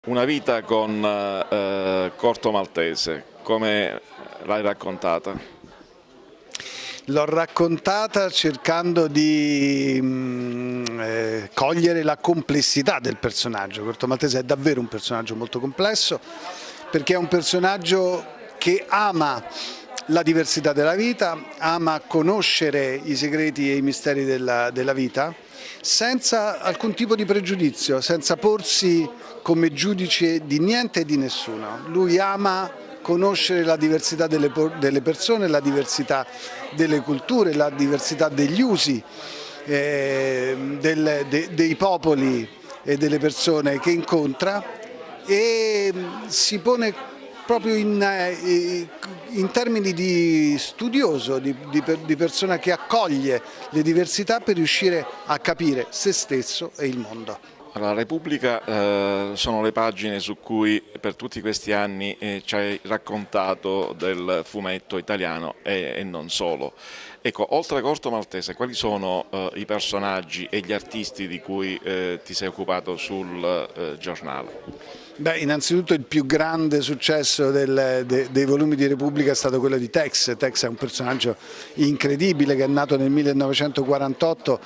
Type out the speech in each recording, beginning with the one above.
Una vita con Corto Maltese, come l'hai raccontata? L'ho raccontata cercando di cogliere la complessità del personaggio. Corto Maltese è davvero un personaggio molto complesso, perché è un personaggio che ama la diversità della vita, ama conoscere i segreti e i misteri della vita, senza alcun tipo di pregiudizio, senza porsi come giudice di niente e di nessuno. Lui ama conoscere la diversità delle persone, la diversità delle culture, la diversità degli usi dei popoli e delle persone che incontra, e si pone proprio in termini di studioso, di persona che accoglie le diversità per riuscire a capire se stesso e il mondo. La Repubblica sono le pagine su cui per tutti questi anni ci hai raccontato del fumetto italiano e non solo. Ecco, oltre a Corto Maltese, quali sono i personaggi e gli artisti di cui ti sei occupato sul giornale? Beh, innanzitutto il più grande successo dei volumi di Repubblica è stato quello di Tex. Tex è un personaggio incredibile che è nato nel 1948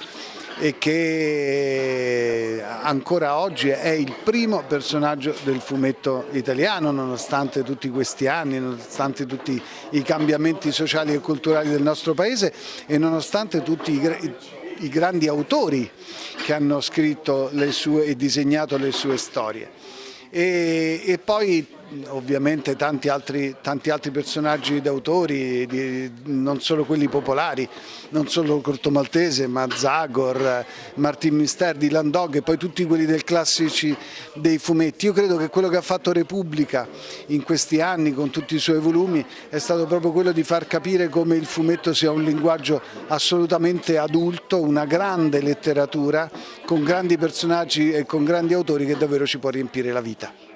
e che ancora oggi è il primo personaggio del fumetto italiano, nonostante tutti questi anni, nonostante tutti i cambiamenti sociali e culturali del nostro paese e nonostante tutti i grandi autori che hanno scritto e disegnato le sue storie. E poi ovviamente tanti altri personaggi ed autori, non solo quelli popolari, non solo Corto Maltese, ma Zagor, Martin Mister, Dylan Dog e poi tutti quelli del classici dei fumetti. Io credo che quello che ha fatto Repubblica in questi anni con tutti i suoi volumi è stato proprio quello di far capire come il fumetto sia un linguaggio assolutamente adulto, una grande letteratura con grandi personaggi e con grandi autori che davvero ci può riempire la vita.